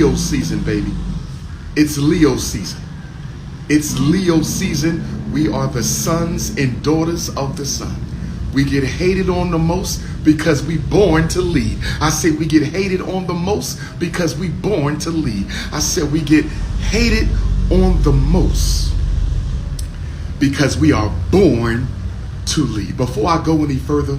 Leo season, baby. It's Leo season. It's Leo season. We are the sons and daughters of the sun. We get hated on the most because we born to lead. I say we get hated on the most because we born to lead. I said we get hated on the most because we are born to lead. Before I go any further,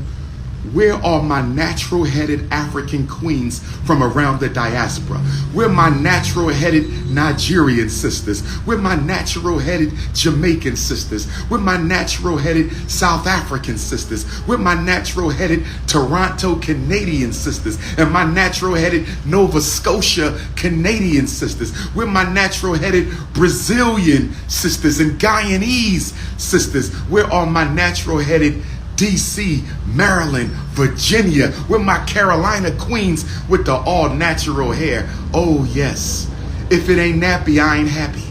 where are my natural-headed African queens from around the diaspora? Where my natural-headed Nigerian sisters? Where my natural-headed Jamaican sisters? Where my natural-headed South African sisters? Where my natural-headed Toronto Canadian sisters? And my natural-headed Nova Scotia Canadian sisters? Where my natural-headed Brazilian sisters and Guyanese sisters? Where are my natural-headed DC, Maryland, Virginia, with my Carolina queens with the all-natural hair? Oh yes. If it ain't nappy, I ain't happy.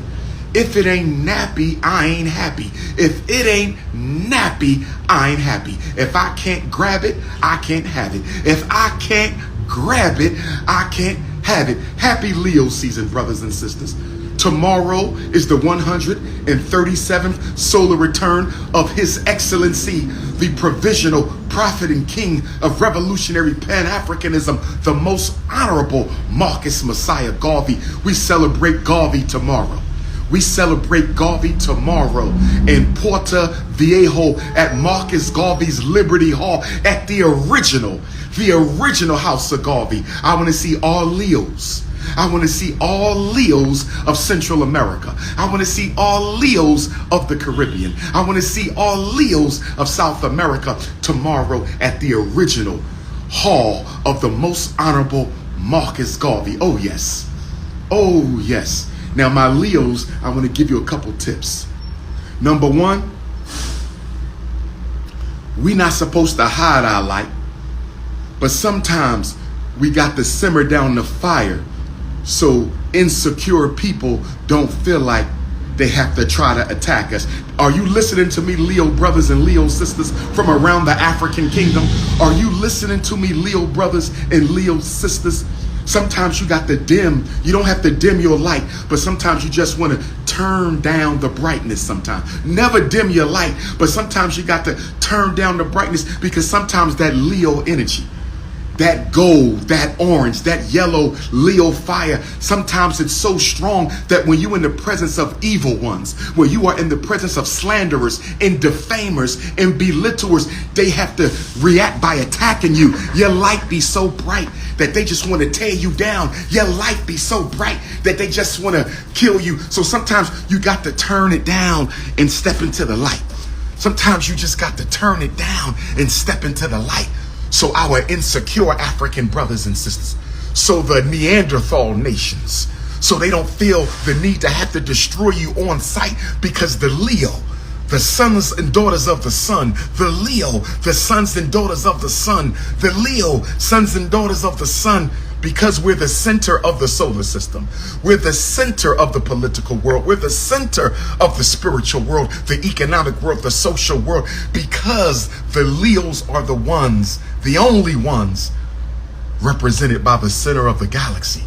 If it ain't nappy, I ain't happy. If it ain't nappy, I ain't happy. If I can't grab it, I can't have it. If I can't grab it, I can't have it. Happy Leo season, brothers and sisters. Tomorrow is the 137th solar return of His Excellency, the provisional prophet and king of revolutionary Pan-Africanism, the most honorable Marcus Messiah Garvey. We celebrate Garvey tomorrow. We celebrate Garvey tomorrow in Puerto Viejo at Marcus Garvey's Liberty Hall at the original house of Garvey. I want to see all Leos. I want to see all Leos of Central America. I want to see all Leos of the Caribbean. I want to see all Leos of South America tomorrow at the original hall of the most honorable Marcus Garvey. Oh yes. Oh yes. Now my Leos, I want to give you a couple tips. Number one, we're not supposed to hide our light, but sometimes we got to simmer down the fire so insecure people don't feel like they have to try to attack us. Are you listening to me, Leo brothers and Leo sisters from around the African kingdom? Are you listening to me, Leo brothers and Leo sisters? Sometimes you got to dim. You don't have to dim your light, but sometimes you just want to turn down the brightness sometimes. Never dim your light, but sometimes you got to turn down the brightness, because sometimes that Leo energy, that gold, that orange, that yellow Leo fire, sometimes it's so strong that when you're in the presence of evil ones, when you are in the presence of slanderers and defamers and belittlers, they have to react by attacking you. Your light be so bright that they just want to tear you down. Your light be so bright that they just want to kill you. So sometimes you got to turn it down and step into the light. Sometimes you just got to turn it down and step into the light. So our insecure African brothers and sisters, so the Neanderthal nations, so they don't feel the need to have to destroy you on sight, because the Leo, the sons and daughters of the sun, the Leo, the sons and daughters of the sun, the Leo, sons and daughters of the sun, because we're the center of the solar system. We're the center of the political world. We're the center of the spiritual world, the economic world, the social world, because the Leos are the ones, the only ones represented by the center of the galaxy.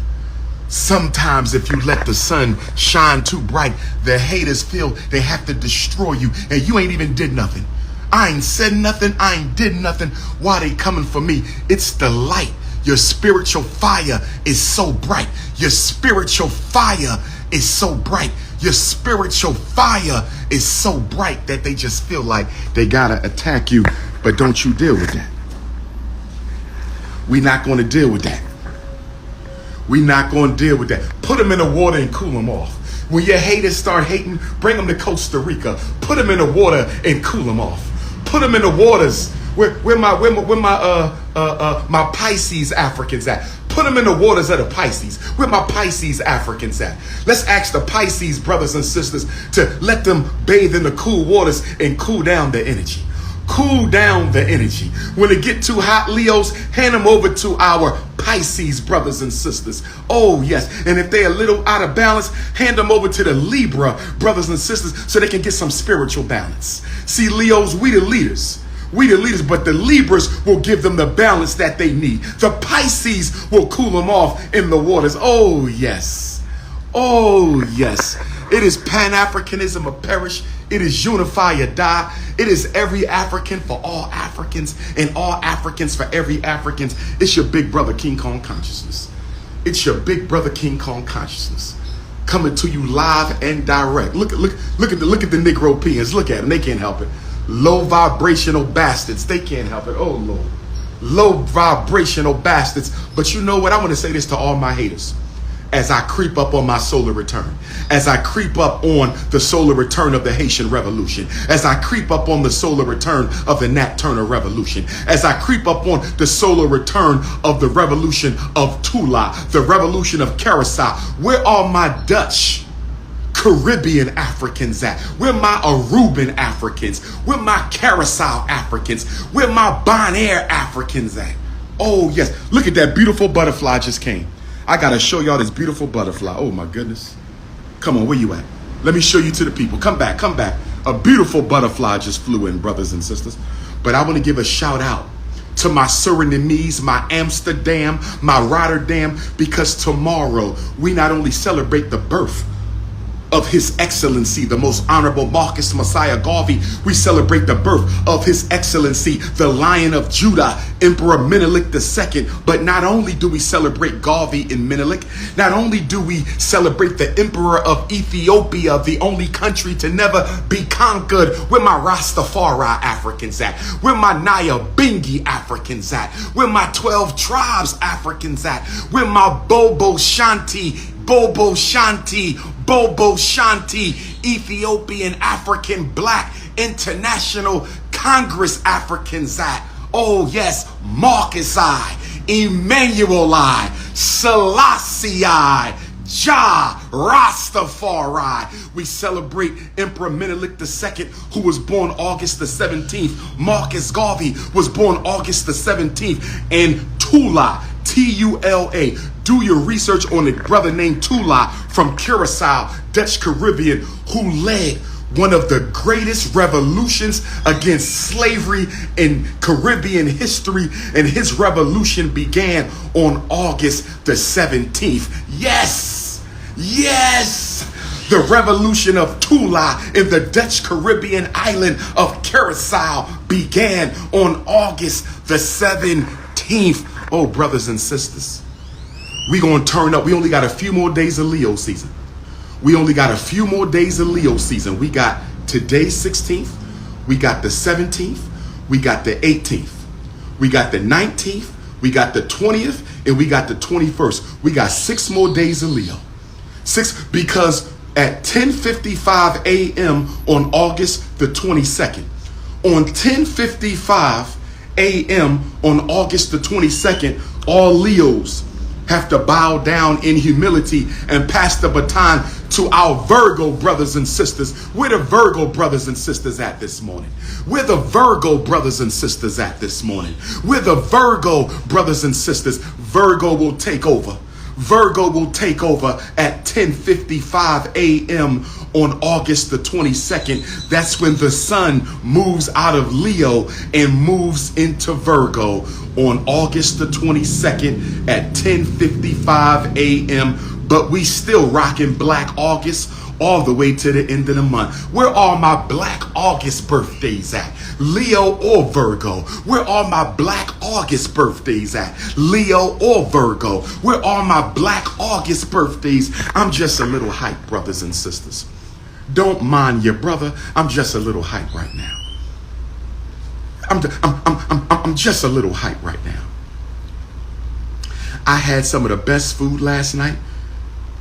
Sometimes if you let the sun shine too bright, the haters feel they have to destroy you, and you ain't even did nothing. I ain't said nothing. I ain't did nothing. Why they coming for me? It's the light. Your spiritual fire is so bright. Your spiritual fire is so bright. Your spiritual fire is so bright that they just feel like they gotta attack you. But don't you deal with that. We're not going to deal with that. We're not going to deal with that. Put them in the water and cool them off. When your haters start hating, bring them to Costa Rica. Put them in the water and cool them off. Put them in the waters. Where my Pisces Africans at? Put them in the waters of the Pisces. Where my Pisces Africans at? Let's ask the Pisces brothers and sisters to let them bathe in the cool waters and cool down the energy. Cool down the energy. When it get too hot, Leos, hand them over to our Pisces brothers and sisters. Oh yes. And if they're a little out of balance, hand them over to the Libra brothers and sisters so they can get some spiritual balance. See, Leos, we the leaders. We the leaders, but the Libras will give them the balance that they need. The Pisces will cool them off in the waters. Oh, yes. Oh, yes. It is Pan-Africanism or perish. It is unify or die. It is every African for all Africans and all Africans for every Africans. It's your big brother King Kong consciousness. It's your big brother King Kong consciousness coming to you live and direct. Look at the Negro peons. Look at them. They can't help it. Low vibrational bastards. They can't help it. Oh Lord. Low vibrational bastards. But you know what? I want to say this to all my haters. As I creep up on my solar return, as I creep up on the solar return of the Haitian Revolution, as I creep up on the solar return of the Nat Turner Revolution, as I creep up on the solar return of the revolution of Tula, the revolution of Curaçao, where are my Dutch Caribbean Africans at? Where my Aruban Africans? Where my Curaçao Africans? Where my Bonaire Africans at? Oh yes, look at that beautiful butterfly just came. I gotta show y'all this beautiful butterfly. Oh my goodness. Come on, where you at? Let me show you to the people. Come back, come back. A beautiful butterfly just flew in, brothers and sisters. But I want to give a shout out to my Surinamese, my Amsterdam, my Rotterdam, because tomorrow we not only celebrate the birth of His Excellency, the most honorable Marcus Messiah Garvey, we celebrate the birth of His Excellency, the Lion of Judah, Emperor Menelik II. But not only do we celebrate Garvey and Menelik, not only do we celebrate the Emperor of Ethiopia, the only country to never be conquered. Where my Rastafari Africans at? Where my Nyabingi Africans at? Where my 12 tribes Africans at? Where my Bobo Shanti, Ethiopian African Black International Congress Africans at? Oh yes, Marcus I, Emmanuel I, Selassie I, Jah Rastafari. We celebrate Emperor Menelik II, who was born August the 17th. Marcus Garvey was born August the 17th. And Tula, T-U-L-A. Do your research on a brother named Tula from Curaçao, Dutch Caribbean, who led one of the greatest revolutions against slavery in Caribbean history. And his revolution began on August the 17th. Yes, yes. The revolution of Tula in the Dutch Caribbean island of Curaçao began on August the 17th. Oh, brothers and sisters, we gonna turn up. We only got a few more days of Leo season. We only got a few more days of Leo season. We got today 16th, we got the 17th, we got the 18th, we got the 19th, we got the 20th, and we got the 21st. We got 6 more days of Leo. 6, because at 10:55 a.m. on August the 22nd, on 10:55 a.m. on August the 22nd, all Leos have to bow down in humility and pass the baton to our Virgo brothers and sisters. Where the Virgo brothers and sisters at this morning? Where the Virgo brothers and sisters at this morning? Where the Virgo brothers and sisters? Virgo will take over. Virgo will take over at 10:55 a.m. on August the 22nd. That's when the sun moves out of Leo and moves into Virgo on August the 22nd at 10:55 a.m. But we still rocking Black August all the way to the end of the month. Where are my Black August birthdays at? Leo or Virgo? Where are my Black August birthdays at? Leo or Virgo? Where are my Black August birthdays? I'm just a little hype, brothers and sisters. Don't mind your brother. I'm just a little hype right now. I'm just a little hype right now. I had some of the best food last night.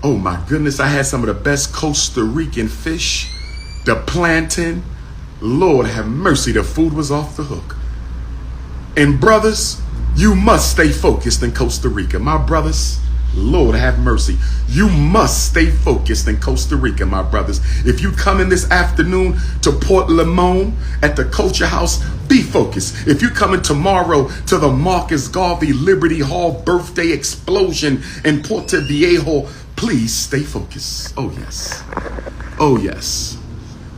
Oh my goodness, I had some of the best Costa Rican fish, the plantain. Lord have mercy, the food was off the hook. And brothers, you must stay focused in Costa Rica. My brothers, Lord have mercy. You must stay focused in Costa Rica, my brothers. If you come in this afternoon to Port Limon at the Culture House, be focused. If you coming tomorrow to the Marcus Garvey Liberty Hall birthday explosion in Puerto Viejo, please stay focused. Oh yes. Oh yes.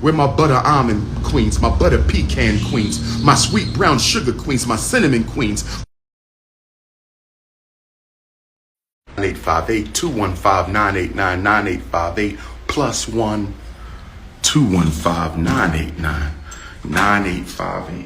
Where my butter almond queens, my butter pecan queens, my sweet brown sugar queens, my cinnamon queens. 9858-215-989-9858 +1 215-989-9858.